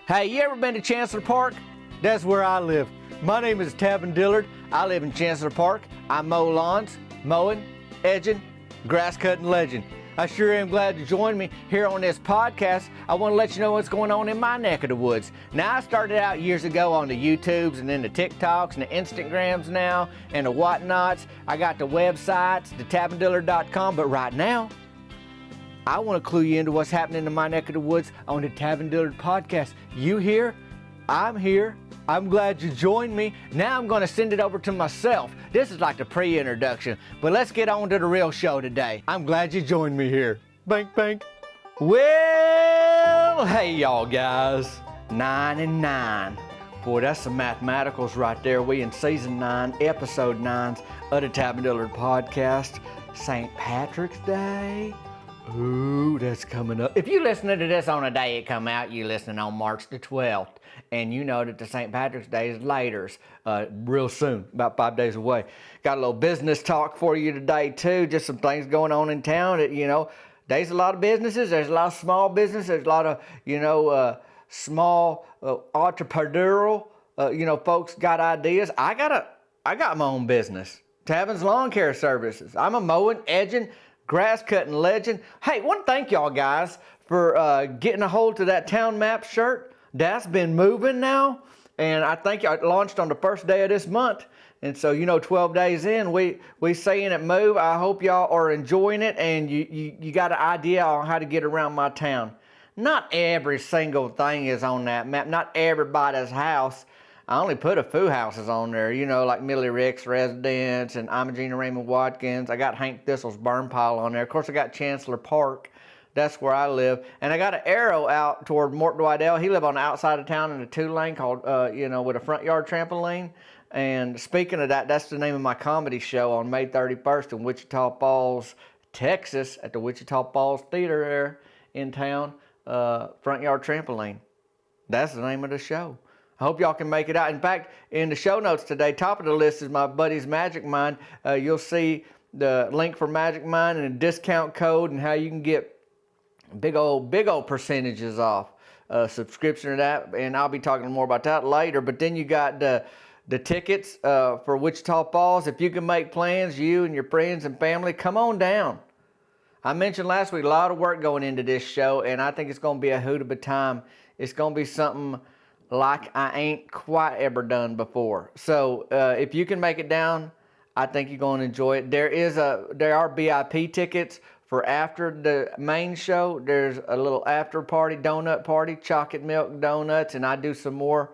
Hey, you ever been to Chancellor Park? That's where I live. My name is Tavin Dillard. I live in Chancellor Park. I mow lawns, mowing, edging, grass cutting legend. I sure am glad to join me here on this podcast. I want to let you know what's going on in my neck of the woods. Now, I started out years ago on the YouTubes and then the TikToks and the Instagrams now and the whatnots. I got the websites, the tavindillard.com, but right now, I want to clue you into what's happening in my neck of the woods on the Tavin Dillard podcast. You here? I'm here. I'm glad you joined me. Now I'm going to send it over to myself. This is like the pre-introduction, but let's get on to the real show today. I'm glad you joined me here. Bank, bank. Well, hey y'all guys. 9 and 9. Boy, that's some mathematicals right there. We in season 9, episode 9 of the Tavin Dillard podcast. St. Patrick's Day. Ooh, that's coming up. If you listening to this on a day it come out, you listening on March the 12th. And you know that the St. Patrick's Day is later, real soon, about 5 days away. Got a little business talk for you today too, just some things going on in town that, there's a lot of businesses, there's a lot of small business, there's a lot of, small entrepreneurial, folks got ideas. I got my own business, Tavin's Lawn Care Services. I'm a mowing, edging, grass cutting legend. Hey, want to thank y'all guys for getting a hold to that town map shirt. That's been moving now, and I think I launched on the first day of this month. And so, 12 days in, we seeing it move. I hope y'all are enjoying it, and you got an idea on how to get around my town. Not every single thing is on that map. Not everybody's house. I only put a few houses on there, like Millie Rick's residence and Imogene Raymond Watkins. I got Hank Thistle's burn pile on there. Of course, I got Chancellor Park. That's where I live. And I got an arrow out toward Mort Dwidell. He live on the outside of town in a 2-lane called, with a front yard trampoline. And speaking of that, that's the name of my comedy show on May 31st in Wichita Falls, Texas, at the Wichita Falls Theater there in town. Front yard trampoline. That's the name of the show. I hope y'all can make it out. In fact, in the show notes today, top of the list is my buddy's Magic Mind. You'll see the link for Magic Mind and a discount code and how you can get big old percentages off subscription to that. And I'll be talking more about that later. But then you got the tickets for Wichita Falls. If you can make plans, you and your friends and family, come on down. I mentioned last week a lot of work going into this show, and I think it's going to be a hoot of a time. It's going to be something like I ain't quite ever done before. So if you can make it down, I think you're going to enjoy it. There are VIP tickets for after the main show. There's a little after party, donut party, chocolate milk donuts, and I do some more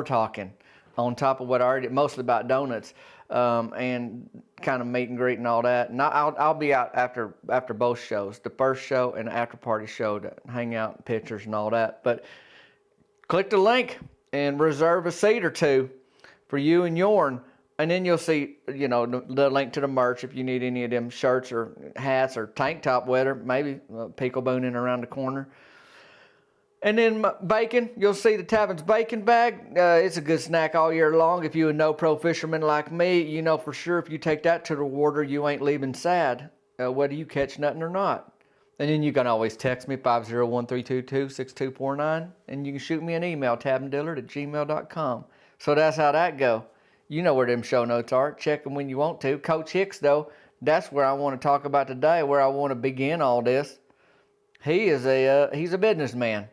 talking on top of what I already did, mostly about donuts, and kind of meet and greet and all that. And I'll be out after both shows, the first show and the after party show, to hang out, pictures and all that. But click the link and reserve a seat or two for you and yourn. And then you'll see, the link to the merch if you need any of them shirts or hats or tank top weather, maybe pickle booning around the corner. And then bacon, you'll see the Tavin's bacon bag. It's a good snack all year long. If you're a no-pro fisherman like me, you know for sure if you take that to the water, you ain't leaving sad, whether you catch nothing or not. And then you can always text me, 501-322-6249, and you can shoot me an email, tavindillard@gmail.com. So that's how that go. You know where them show notes are. Check them when you want to. Coach Hicks, though, that's where I want to talk about today, where I want to begin all this. He's a businessman.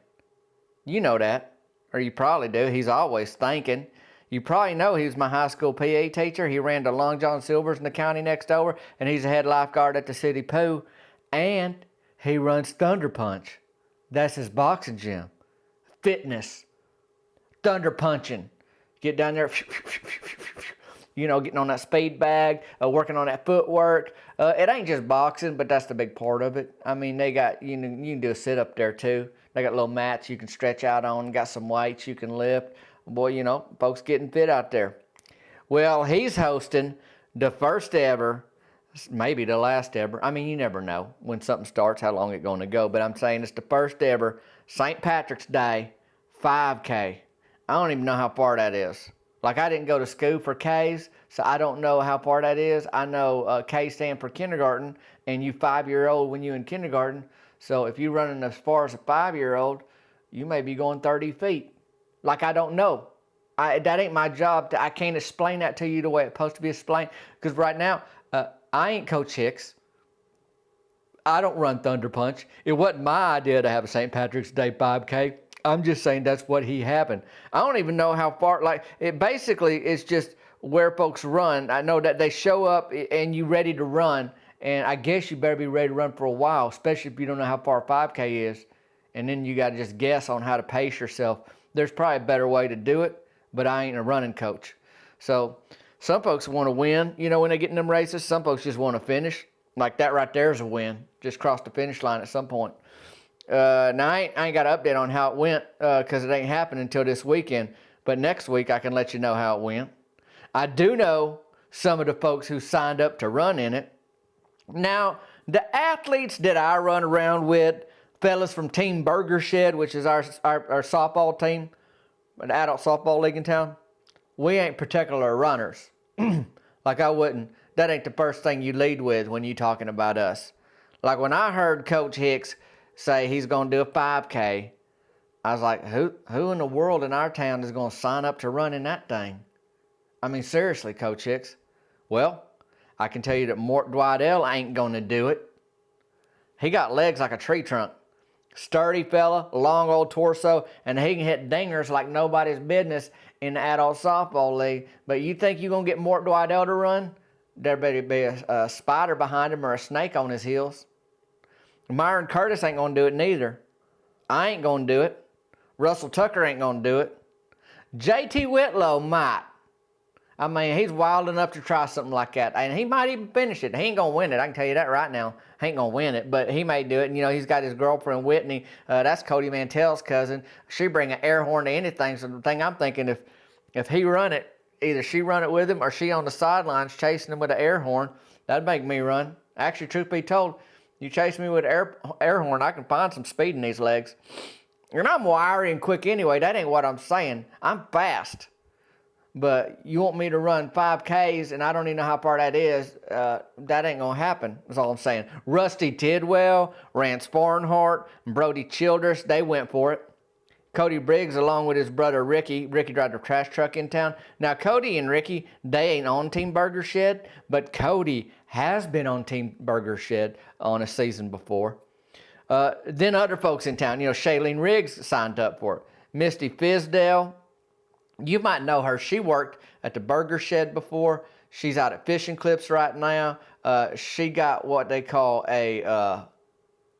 You know that, or you probably do. He's always thinking. You probably know he was my high school PE teacher. He ran the Long John Silver's in the county next over, and he's a head lifeguard at the city pool. And he runs Thunder Punch. That's his boxing gym. Fitness. Thunder punching. Get down there, getting on that speed bag, working on that footwork. It ain't just boxing, but that's the big part of it. I mean, they got, you can do a sit-up there too. They got little mats you can stretch out on, got some weights you can lift. Boy, folks getting fit out there. Well, he's hosting the first ever, maybe the last ever. I mean, you never know when something starts, how long it's going to go. But I'm saying it's the first ever St. Patrick's Day 5K. I don't even know how far that is. Like, I didn't go to school for K's, so I don't know how far that is. I know K stand for kindergarten, and you 5-year-old when you in kindergarten. So if you're running as far as a 5-year-old, You may be going 30 feet. Like, I don't know. That ain't my job. I can't explain that to you the way it's supposed to be explained. Because right now, I ain't Coach Hicks. I don't run Thunder Punch. It wasn't my idea to have a St. Patrick's Day 5K. I'm just saying that's what he happened. I don't even know how far, like, it basically is just where folks run. I know that they show up and you ready to run, and I guess you better be ready to run for a while, especially if you don't know how far a 5K is, and then you got to just guess on how to pace yourself. There's probably a better way to do it, but I ain't a running coach. So some folks want to win, you know, when they get in them races. Some folks just want to finish. Like that right there is a win. Just crossed the finish line at some point. Now, I ain't got an update on how it went because it ain't happening until this weekend. But next week, I can let you know how it went. I do know some of the folks who signed up to run in it. Now, the athletes that I run around with, fellas from Team Burger Shed, which is our softball team, an adult softball league in town, we ain't particular runners. Like I wouldn't, that ain't the first thing you lead with when you talking about us. Like when I heard Coach Hicks say he's going to do a 5K, I was like, who in the world in our town is going to sign up to run in that thing? I mean, seriously, Coach Hicks. Well, I can tell you that Mort Dwidell ain't going to do it. He got legs like a tree trunk. Sturdy fella, long old torso, and he can hit dingers like nobody's business in the adult softball league. But you think you're going to get Mort Dwidell to run? There better be a spider behind him or a snake on his heels. Myron Curtis ain't going to do it neither. I ain't going to do it. Russell Tucker ain't going to do it. JT Whitlow might. I mean, he's wild enough to try something like that. And he might even finish it. He ain't going to win it. I can tell you that right now. He ain't going to win it, but he may do it. And, you know, he's got his girlfriend, Whitney. That's Cody Mantell's cousin. She bring an air horn to anything. So the thing I'm thinking, if he run it, either she run it with him or she on the sidelines chasing him with an air horn, that'd make me run. Actually, truth be told, you chase me with an air horn, I can find some speed in these legs. And I'm wiry and quick anyway. That ain't what I'm saying. I'm fast. But you want me to run 5Ks, and I don't even know how far that is. That ain't going to happen, is all I'm saying. Rusty Tidwell, Rance Farnhart, and Brody Childers, they went for it. Cody Briggs, along with his brother Ricky. Ricky drives a trash truck in town. Now, Cody and Ricky, they ain't on Team Burger Shed, but Cody has been on Team Burger Shed on a season before. Then other folks in town, you know, Shailene Riggs signed up for it. Misty Fisdale, you might know her. She worked at the Burger Shed before. She's out at Fishing Clips right now. She got what they call a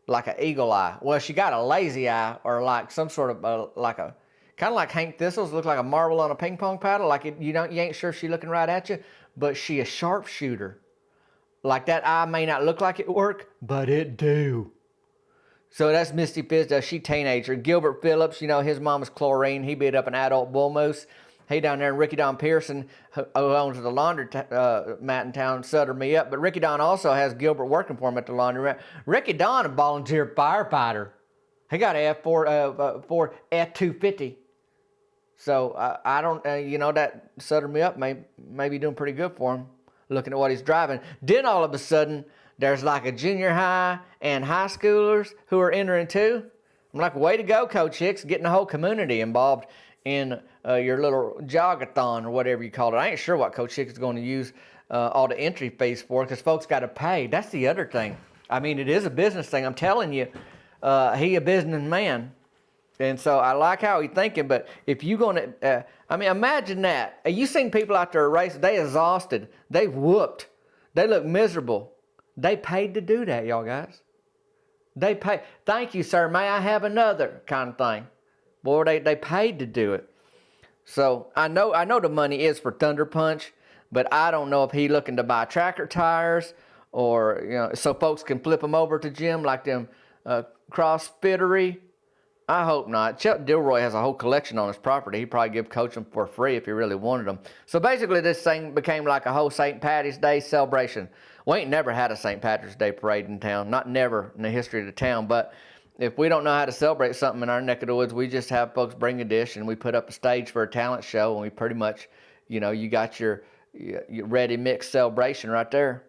like an eagle eye. Well, she got a lazy eye, or like some sort of like a kind of like Hank Thistle's, look like a marble on a ping pong paddle. Like you ain't sure she's looking right at you, but she a sharpshooter. Like that eye may not look like it work, but it do. So that's Misty Fisdale. She teenager. Gilbert Phillips, you know, his mom is Chlorine. He beat up an adult bull moose. He down there. And Ricky Don Pearson, who owns the laundry mat in town, settled me up. But Ricky Don also has Gilbert working for him at the laundry mat. Ricky Don, a volunteer firefighter. He got an Ford F-250. So I don't, you know, that settled me up. May be doing pretty good for him, looking at what he's driving. Then all of a sudden, there's like a junior high and high schoolers who are entering too. I'm like, way to go, Coach Hicks, getting the whole community involved in your little jogathon or whatever you call it. I ain't sure what Coach Hicks is going to use all the entry fees for, because folks got to pay. That's the other thing. I mean, it is a business thing. I'm telling you, he a businessman. And so I like how he's thinking, but if you're going to, I mean, imagine that. You seen people out there racing, they exhausted, they whooped, they look miserable. They paid to do that, y'all guys. They pay. Thank you, sir. May I have another kind of thing? Boy, they paid to do it. So I know the money is for Thunder Punch, but I don't know if he looking to buy tractor tires or, you know, so folks can flip them over to Jim like them CrossFittery. I hope not. Chuck Dilroy has a whole collection on his property. He'd probably give Coach them for free if he really wanted them. So basically this thing became like a whole St. Patty's Day celebration. We ain't never had a St. Patrick's Day parade in town. Not never in the history of the town. But if we don't know how to celebrate something in our neck of the woods, we just have folks bring a dish and we put up a stage for a talent show. And we pretty much, you know, you got your ready mix celebration right there.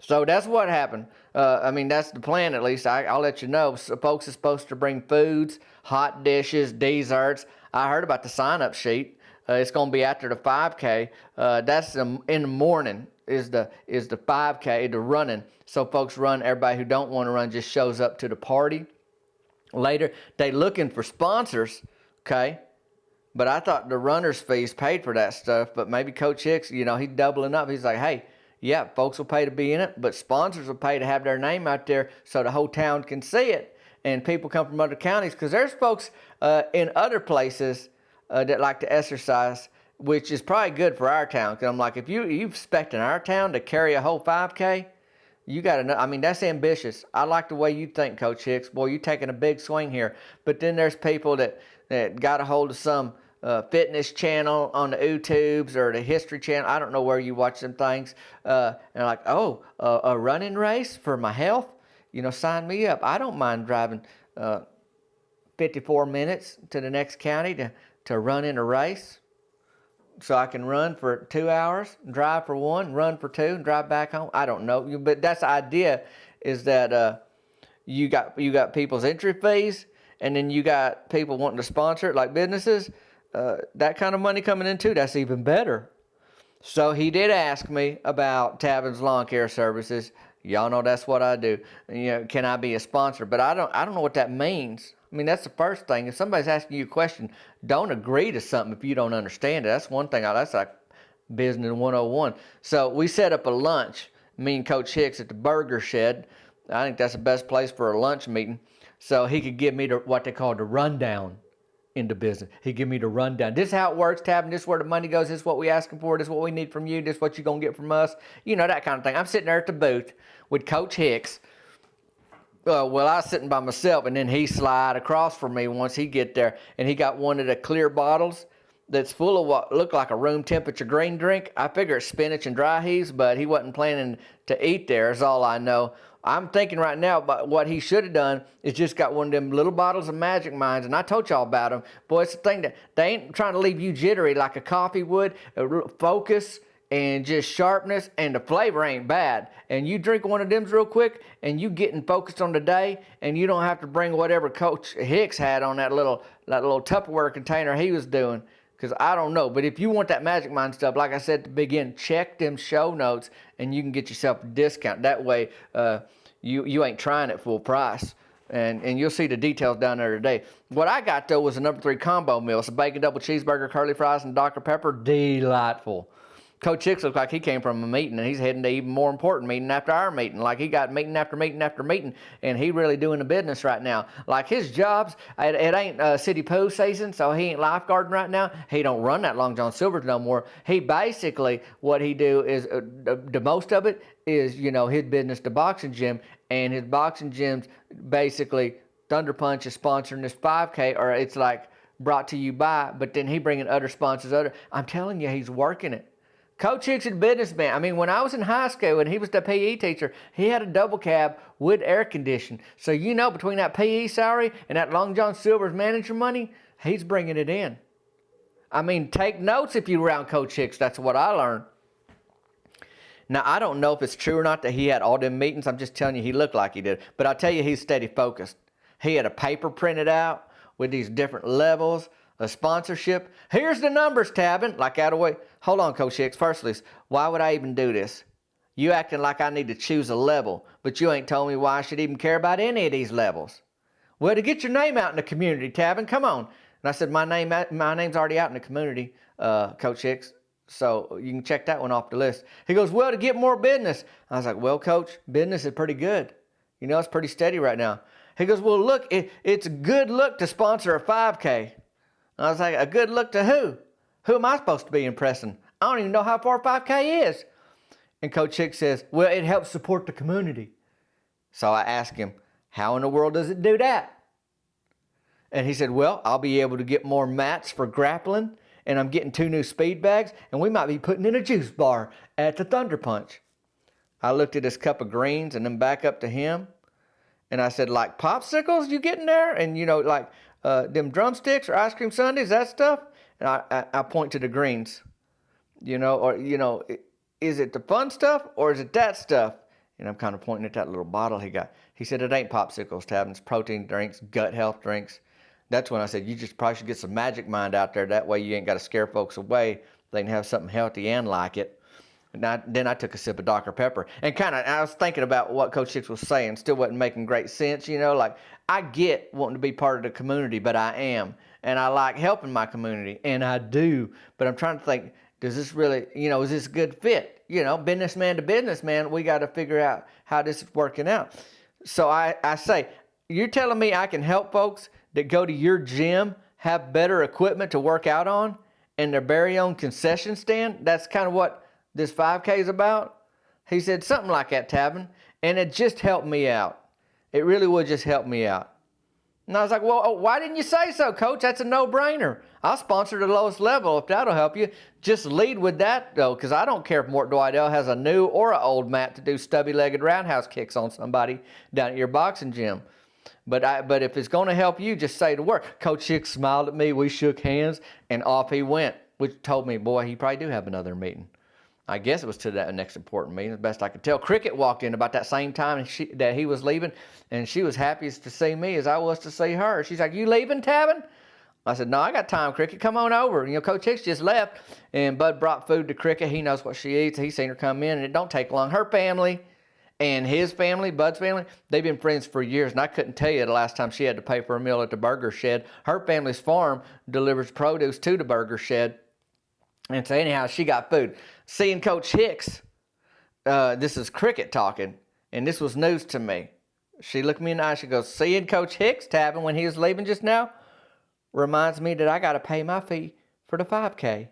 So that's what happened. I mean, that's the plan at least. I'll let you know. So folks are supposed to bring foods, hot dishes, desserts. I heard about the sign-up sheet. It's going to be after the 5K. That's in the morning is the 5K, the running. So folks run. Everybody who don't want to run just shows up to the party. Later, they looking for sponsors, okay? But I thought the runner's fees paid for that stuff. But maybe Coach Hicks, he's doubling up. He's like, hey, yeah, folks will pay to be in it, but sponsors will pay to have their name out there so the whole town can see it. And people come from other counties because there's folks in other places that like to exercise, which is probably good for our town. Because I'm like, if you expecting our town to carry a whole 5K, you got to know. I mean, that's ambitious. I like the way you think, Coach Hicks. Boy, you're taking a big swing here. But then there's people that got a hold of some fitness channel on the YouTubes or the History Channel. I don't know where you watch them things. And like, a running race for my health? Sign me up. I don't mind driving 54 minutes to the next county to run in a race. So I can run for 2 hours, drive for 1, run for 2, and drive back home. I don't know, but that's the idea. Is that you got people's entry fees, and then you got people wanting to sponsor it, like businesses. That kind of money coming in too. That's even better. So he did ask me about Tavin's Lawn Care Services. Y'all know that's what I do. Can I be a sponsor? But I don't know what that means. I mean, that's the first thing. If somebody's asking you a question, don't agree to something if you don't understand it. That's one thing. That's like business 101. So we set up a lunch, me and Coach Hicks at the Burger Shed. I think that's the best place for a lunch meeting. So he could give me what they call the rundown into business. He give me the rundown. This is how it works, Tavin. This is where the money goes. This is what we asking for. This is what we need from you. This is what you're going to get from us. That kind of thing. I'm sitting there at the booth with Coach Hicks. I was sitting by myself, and then he slide across from me once he get there, and he got one of the clear bottles that's full of what looked like a room temperature green drink. I figure it's spinach and dry heaves, but he wasn't planning to eat there, is all I know. I'm thinking right now about what he should have done is just got one of them little bottles of Magic Minds, and I told y'all about them. Boy, it's the thing that they ain't trying to leave you jittery like a coffee would. Focus and just sharpness, and the flavor ain't bad. And you drink one of them real quick, and you getting focused on the day, and you don't have to bring whatever Coach Hicks had on that little Tupperware container he was doing. Because I don't know. But if you want that Magic Mind stuff, like I said at the beginning, check them show notes, and you can get yourself a discount. That way, you ain't trying it full price. And you'll see the details down there today. What I got, though, was a number 3 combo meal. It's a bacon double cheeseburger, curly fries, and Dr. Pepper. Delightful. Coach Hicks looks like he came from a meeting, and he's heading to even more important meeting after our meeting. Like he got meeting after meeting after meeting, and he really doing the business right now. Like his jobs, it ain't city pool season, so he ain't lifeguarding right now. He don't run that Long John Silver's no more. He basically, what he do is, the most of it is, his business, the boxing gym, and his boxing gym's basically Thunder Punch is sponsoring this 5K, or it's like brought to you by, but then he bringing other sponsors. I'm telling you, he's working it. Coach Hicks is a businessman. I mean, when I was in high school and he was the PE teacher, he had a double cab with air conditioning. So, between that PE salary and that Long John Silver's manager money, he's bringing it in. I mean, take notes if you're around Coach Hicks. That's what I learned. Now, I don't know if it's true or not that he had all them meetings. I'm just telling you, he looked like he did. But I'll tell you, he's steady focused. He had a paper printed out with these different levels of sponsorship. Here's the numbers, Tavin. Like out of way. Hold on, Coach Hicks. Firstly, why would I even do this? You acting like I need to choose a level, but you ain't told me why I should even care about any of these levels. Well, to get your name out in the community, Tavin, come on. And I said, my name's already out in the community, Coach Hicks, so you can check that one off the list. He goes, well, to get more business. I was like, well, Coach, business is pretty good. It's pretty steady right now. He goes, well, look, it's a good look to sponsor a 5K. I was like, a good look to who? Who am I supposed to be impressing? I don't even know how far 5K is. And Coach Hicks says, well, it helps support the community. So I asked him, how in the world does it do that? And he said, well, I'll be able to get more mats for grappling, and I'm getting 2 new speed bags, and we might be putting in a juice bar at the Thunder Punch. I looked at his cup of greens and then back up to him, and I said, like popsicles you getting there? And, like them drumsticks or ice cream sundaes, that stuff? And I point to the greens, is it the fun stuff or is it that stuff? And I'm kind of pointing at that little bottle he got. He said, it ain't popsicles, Tab. It's protein drinks, gut health drinks. That's when I said, you just probably should get some Magic Mind out there. That way you ain't got to scare folks away. They can have something healthy and like it. And then I took a sip of Dr. Pepper. And I was thinking about what Coach Hicks was saying. Still wasn't making great sense, like, I get wanting to be part of the community, but I am. And I like helping my community, and I do. But I'm trying to think, does this really, is this a good fit? Businessman to businessman, we got to figure out how this is working out. So I say, you're telling me I can help folks that go to your gym have better equipment to work out on and their very own concession stand? That's kind of what this 5K is about? He said something like that, Tabin, and it just helped me out. It really would just help me out. And I was like, well, why didn't you say so, Coach? That's a no-brainer. I'll sponsor the lowest level if that'll help you. Just lead with that, though, because I don't care if Mort Dwidell has a new or an old mat to do stubby-legged roundhouse kicks on somebody down at your boxing gym. But if it's going to help you, just say the word. Coach Hicks smiled at me. We shook hands, and off he went, which told me, boy, he probably do have another meeting. I guess it was to that next important meeting, as best I could tell. Cricket walked in about that same time that he was leaving, and she was happiest to see me as I was to see her. She's like, you leaving, Tabin? I said, no, I got time, Cricket. Come on over. Coach Hicks just left, and Bud brought food to Cricket. He knows what she eats. He's seen her come in, and it don't take long. Her family and his family, Bud's family, they've been friends for years, and I couldn't tell you the last time she had to pay for a meal at the burger shed. Her family's farm delivers produce to the burger shed. And so anyhow, she got food. Seeing Coach Hicks, this is Cricket talking, and this was news to me. She looked me in the eye, she goes, seeing Coach Hicks, Tabin, when he was leaving just now, reminds me that I got to pay my fee for the 5K.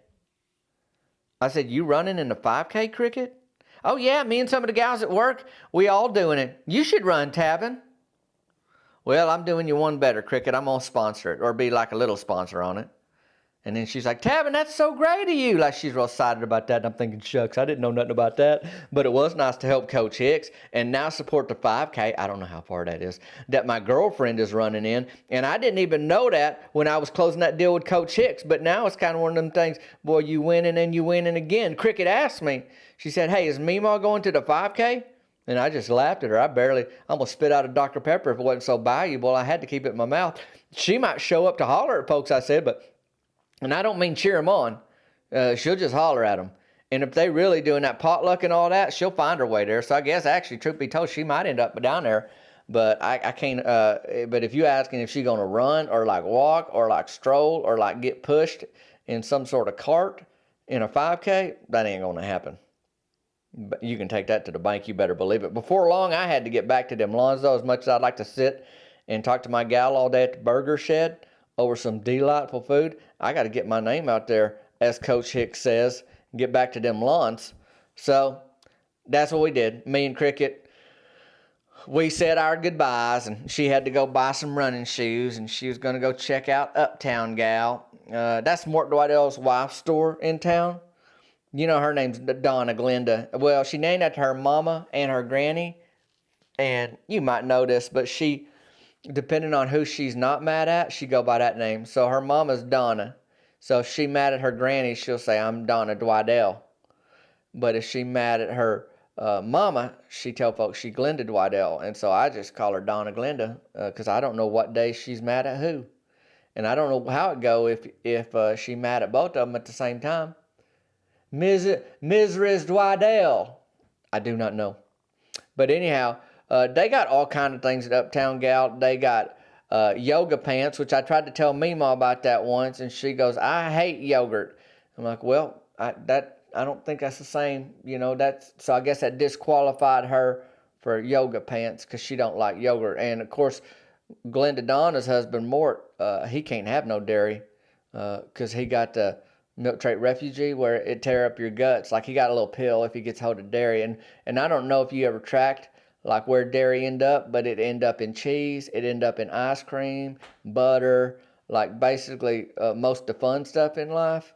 I said, you running in the 5K, Cricket? Oh yeah, me and some of the gals at work, we all doing it. You should run, Tabin. Well, I'm doing you one better, Cricket. I'm going to sponsor it, or be like a little sponsor on it. And then she's like, Tabin, that's so great of you. Like, she's real excited about that. And I'm thinking, shucks, I didn't know nothing about that. But it was nice to help Coach Hicks and now support the 5K. I don't know how far that is, that my girlfriend is running in. And I didn't even know that when I was closing that deal with Coach Hicks. But now it's kind of one of them things, boy, you winning and you winning again. Cricket asked me, she said, hey, is Meemaw going to the 5K? And I just laughed at her. I almost spit out a Dr. Pepper if it wasn't so valuable. I had to keep it in my mouth. She might show up to holler at folks, I said, and I don't mean cheer them on. She'll just holler at them. And if they really doing that potluck and all that, she'll find her way there. So I guess actually, truth be told, she might end up down there. But I can't. But if you asking if she's gonna run or like walk or like stroll or like get pushed in some sort of cart in a 5K, that ain't gonna happen. But you can take that to the bank. You better believe it. Before long, I had to get back to them lawns though. As much as I'd like to sit and talk to my gal all day at the burger shed over some delightful food, I got to get my name out there, as Coach Hicks says, and get back to them lawns. So that's what we did. Me and Cricket, we said our goodbyes, and she had to go buy some running shoes, and she was going to go check out Uptown Gal. That's Mort Dwidell's wife's store in town. Her name's Donna Glenda. Well, she named after her mama and her granny, and you might know this, but she, depending on who she's not mad at, she go by that name. So her mama's Donna. So if she mad at her granny, she'll say, I'm Donna Dwidell. But if she mad at her mama, she tell folks she Glenda Dwidell. And so I just call her Donna Glenda because I don't know what day she's mad at who. And I don't know how it go if she mad at both of them at the same time. Mrs. Dwidell. I do not know. But anyhow, they got all kind of things at Uptown Gal. They got yoga pants, which I tried to tell Meemaw about that once, and she goes, I hate yogurt. I'm like, well, I don't think that's the same. So I guess that disqualified her for yoga pants because she don't like yogurt. And of course, Glenda Donna's husband, Mort, he can't have no dairy because he got the milk trait refugee where it tear up your guts. Like he got a little pill if he gets hold of dairy. And I don't know if you ever tracked like where dairy end up, but it end up in cheese, it end up in ice cream, butter, like basically most of the fun stuff in life.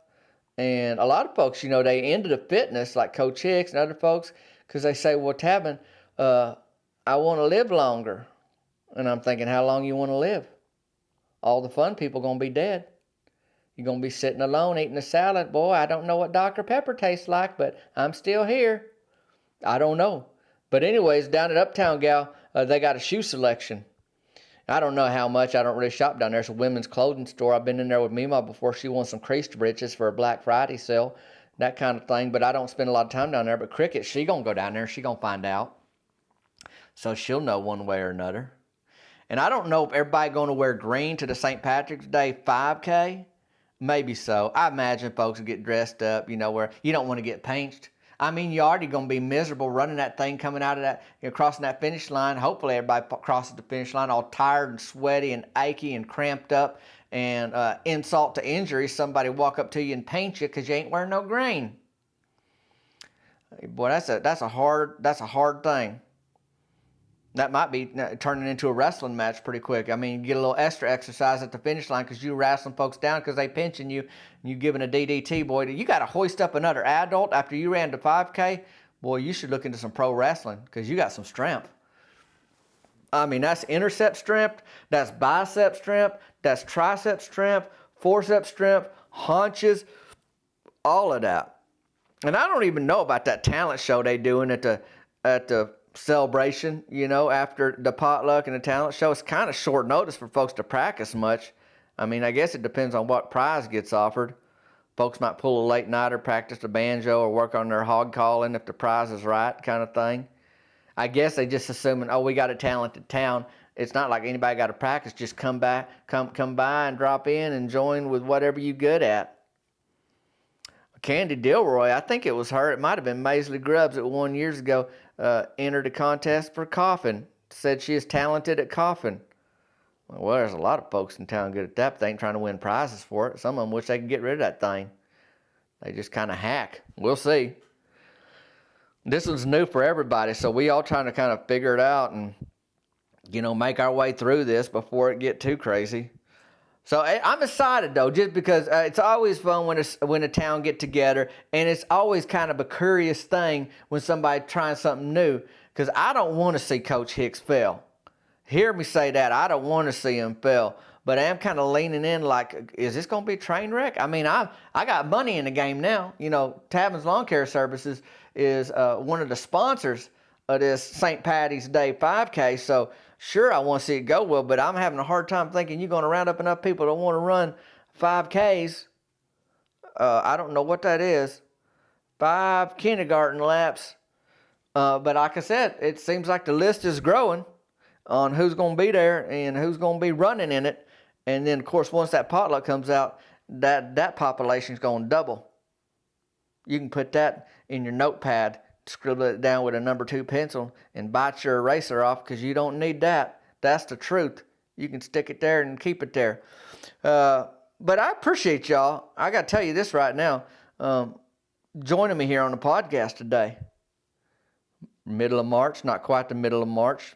And a lot of folks, they into the fitness, like Coach Hicks and other folks, because they say, well, Tabin, I want to live longer. And I'm thinking, how long you want to live? All the fun people going to be dead. You're going to be sitting alone eating a salad. Boy, I don't know what Dr. Pepper tastes like, but I'm still here. I don't know. But anyways, down at Uptown Gal, they got a shoe selection. I don't know how much. I don't really shop down there. It's a women's clothing store. I've been in there with Mima before. She won some creased breeches for a Black Friday sale, that kind of thing. But I don't spend a lot of time down there. But Cricket, she going to go down there. She going to find out. So she'll know one way or another. And I don't know if everybody going to wear green to the St. Patrick's Day 5K. Maybe so. I imagine folks will get dressed up, where you don't want to get pinched. I mean, you're already going to be miserable running that thing, coming out of that, crossing that finish line. Hopefully everybody crosses the finish line all tired and sweaty and achy and cramped up. And insult to injury, somebody walk up to you and paint you because you ain't wearing no green. Boy, that's a hard thing. That might be turning into a wrestling match pretty quick. I mean, you get a little extra exercise at the finish line because you wrestling folks down because they pinching you and you giving a DDT, boy. You got to hoist up another adult after you ran the 5K. Boy, you should look into some pro wrestling because you got some strength. I mean, that's intercept strength, that's bicep strength, that's tricep strength, forceps strength, haunches, all of that. And I don't even know about that talent show they doing at the celebration, after the potluck and the talent show. It's kind of short notice for folks to practice much. I mean, I guess it depends on what prize gets offered. Folks might pull a late nighter, practice the banjo, or work on their hog calling if the prize is right, kind of thing. I guess they just assuming, we got a talented town. It's not like anybody got to practice. Just come by and drop in and join with whatever you good at. Candy Dilroy, I think it was her. It might have been Maisley Grubbs that won years ago. Entered a contest for coughing. Said she is talented at coughing. Well, there's a lot of folks in town good at that, but they ain't trying to win prizes for it. Some of them wish they could get rid of that thing. They just kind of hack. We'll see. This one's new for everybody, so we all trying to kind of figure it out and, make our way through this before it get too crazy. So I'm excited, though, just because it's always fun when a town get together, and it's always kind of a curious thing when somebody trying something new, because I don't want to see Coach Hicks fail. Hear me say that. I don't want to see him fail, but I am kind of leaning in like, is this going to be a train wreck? I mean, I got money in the game now. Tavin's Lawn Care Services is one of the sponsors of this St. Patty's Day 5K, so sure, I want to see it go well, but I'm having a hard time thinking you're going to round up enough people that want to run 5Ks. I don't know what that is. 5 kindergarten laps. But like I said, it seems like the list is growing on who's going to be there and who's going to be running in it. And then, of course, once that potluck comes out, that population is going to double. You can put that in your notepad, scribble it down with a number 2 pencil, and bite your eraser off because you don't need that. That's the truth. You can stick it there and keep it there. But I appreciate y'all. I got to tell you this right now. Joining me here on the podcast today. Middle of March, not quite the middle of March.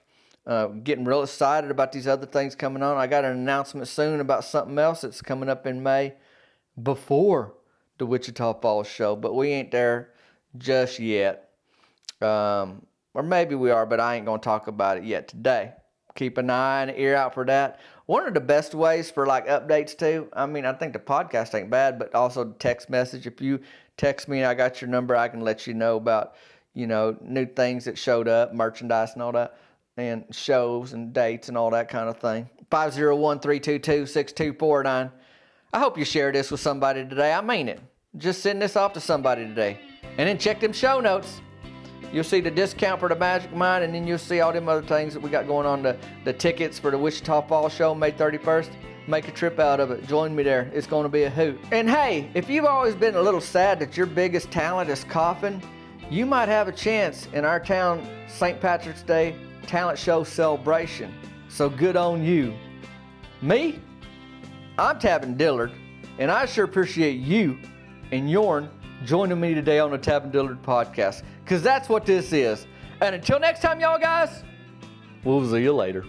Getting real excited about these other things coming on. I got an announcement soon about something else that's coming up in May before the Wichita Falls show, but we ain't there just yet. Or maybe we are, but I ain't going to talk about it yet today. Keep an eye and ear out for that. One of the best ways for like updates too, I mean, I think the podcast ain't bad, but also text message. If you text me and I got your number, I can let you know about, new things that showed up, merchandise and all that, and shows and dates and all that kind of thing. 501-322-6249. I hope you share this with somebody today. I mean it. Just send this off to somebody today. And then check them show notes. You'll see the discount for the Magic Mind, and then you'll see all them other things that we got going on, the tickets for the Wichita Falls show May 31st. Make a trip out of it. Join me there. It's going to be a hoot. And hey, if you've always been a little sad that your biggest talent is coughing, you might have a chance in our town St. Patrick's Day talent show celebration. So good on you. Me? I'm Tavin Dillard, and I sure appreciate you and yourn joining me today on the Tavin Dillard podcast, because that's what this is. And until next time, y'all guys, we'll see you later.